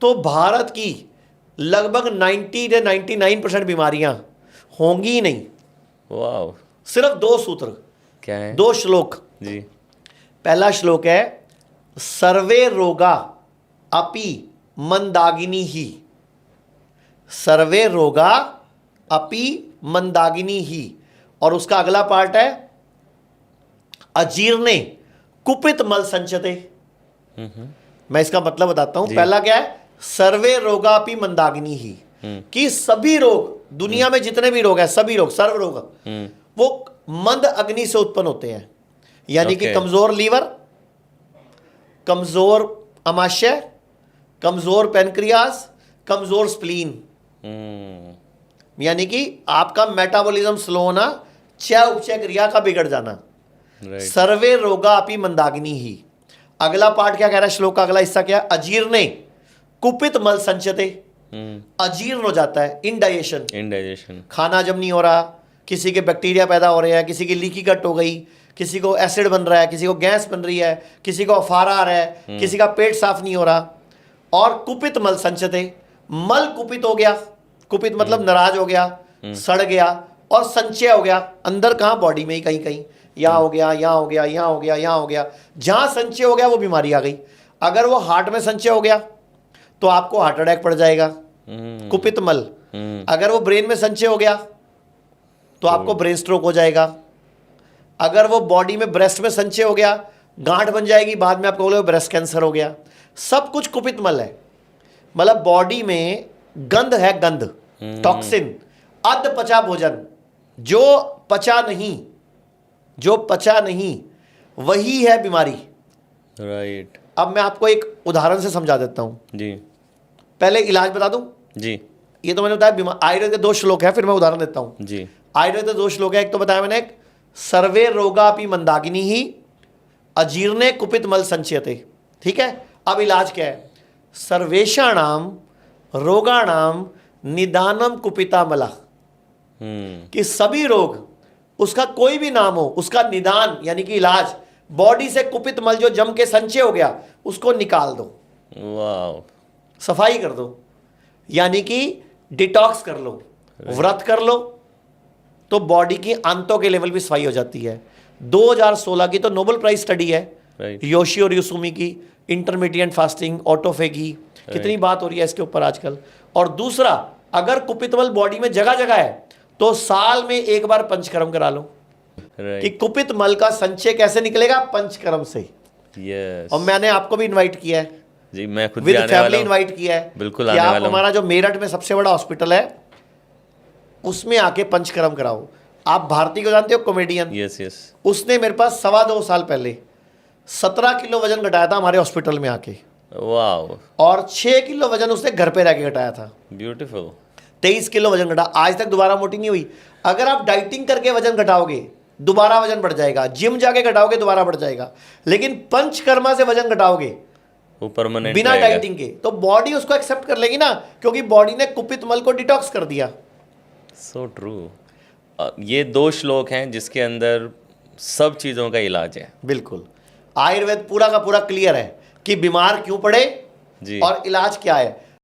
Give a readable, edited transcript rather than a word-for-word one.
तो भारत की लगभग 90 से 99% बीमारियां होंगी ही नहीं। वाह, सिर्फ 2 सूत्र, क्या है? 2 श्लोक। जी। पहला श्लोक है सर्वे रोगा अपि मंदागिनी ही, सर्वे रोगा अपि मंदागिनी ही। और उसका अगला पार्ट है अजीर्णे कुपित मल संचते। मैं इसका मतलब बताता हूं। पहला क्या है, सर्वे रोगा अपि मंदागिनी ही, कि सभी रोग, दुनिया में जितने भी रोग हैं, सभी रोग, सर्व रोग, वो मंद अग्नि से उत्पन्न होते हैं। यानी कि कमजोर लीवर, कमजोर अमाशय, कमजोर पैनक्रियास, कमजोर स्प्लीन, यानी कि आपका मेटाबॉलिज्म स्लो होना, चय उपचय क्रिया का बिगड़ जाना। सर्वे रोगा अपि मंदाग्नि ही। अगला पार्ट क्या कह रहा है श्लोक का अगला हिस्सा क्या है, अजीर्णे कुपित मल संचते। अजीर्ण हो जाता है, इनडाइजेशन, खाना जब नहीं हो रहा, किसी के बैक्टीरिया पैदा हो रहे हैं, किसी की लीकी गट हो गई, किसी को एसिड बन रहा है, किसी को गैस बन रही है, किसी को अफारा आ रहा है, किसी का पेट साफ नहीं हो रहा। और कुपित मल संचते, मल कुपित हो गया, कुपित मतलब नाराज हो गया, सड़ गया, और संचय हो गया अंदर, कहाँ, बॉडी में ही कहीं कहीं, यहाँ हो गया, यहाँ हो गया, यहाँ हो गया, यहाँ हो गया। जहां संचय हो गया वो बीमारी आ गई। अगर वो हार्ट में संचय हो गया तो आपको हार्ट अटैक पड़ जाएगा, कुपित मल। अगर वो ब्रेन में संचय हो गया तो आपको ब्रेन स्ट्रोक हो जाएगा। अगर वो बॉडी में, ब्रेस्ट में संचय हो गया, गांठ बन जाएगी, बाद में आपको बोले ब्रेस्ट कैंसर हो गया। सब कुछ कुपित मल है। मतलब बॉडी में गंध है, गंध, टॉक्सिन, अध पचा भोजन, जो पचा नहीं, जो पचा नहीं वही है बीमारी। राइट। अब मैं आपको एक उदाहरण से समझा देता हूं जी। पहले इलाज बता दूं। जी। ये तो मैंने बताया, आयुर्वेद के 2 श्लोक है, फिर मैं उदाहरण देता हूं। जी। आयुर्वेद के 2 श्लोक है, एक तो बताया मैंने, एक सर्वे रोगापि मंदाकिनी ही अजीर्णे कुपित मल संचयते। ठीक है। अब इलाज क्या है, सर्वेषाणाम रोगाणाम निदानम कुपिता मला, कि सभी रोग, उसका कोई भी नाम हो, उसका निदान यानी कि इलाज, बॉडी से कुपित मल जो जम के संचय हो गया उसको निकाल दो। वाह, सफाई कर दो, यानी कि डिटॉक्स कर लो, व्रत कर लो, तो बॉडी की आंतों के लेवल भी सफाई हो जाती है। 2016 की तो नोबेल प्राइज स्टडी है, योशी और यूसुमी की, इंटरमीडिएट फास्टिंग, ऑटोफेगी, कितनी बात हो रही है इसके ऊपर आजकल। और दूसरा, अगर कुपित मल बॉडी में जगह जगह है तो साल में एक बार पंचकर्म करा लो, कि कुपित मल का संचय कैसे निकलेगा, पंचकर्म से। और मैंने आपको भी इनवाइट किया है जी, मैं खुद विद फैमिली इनवाइट किया है, बिल्कुल कि आप हमारा जो मेरठ में सबसे बड़ा हॉस्पिटल है उसमें आके पंचकर्म कराओ। आप भारती को जानते हो, कॉमेडियन। Yes yes. उसने मेरे पास 2.25 साल पहले 17 किलो वजन घटाया था हमारे हॉस्पिटल में आके। वाह। और 6 किलो वजन उसने घर पे रह के घटाया था। ब्यूटीफुल। 23 किलो वजन घटा, आज तक दोबारा मोटी नहीं हुई। अगर आप डाइटिंग करके वजन घटाओगे दोबारा वजन बढ़ जाएगा, जिम जाके घटाओगे दोबारा बढ़ जाएगा, लेकिन पंचकर्मा से वजन घटाओगे वो परमानेंट बिना डाइटिंग के, तो बॉडी उसको एक्सेप्ट कर लेगी ना, क्योंकि बॉडी ने कुपित मल को डिटॉक्स कर दिया। So true. ये 2 श्लोक हैं जिसके अंदर सब चीज़ों का इलाज है। बिल्कुल, आयुर्वेद पूरा का पूरा क्लियर है कि बीमार क्यों पड़े जी, और इलाज क्या है।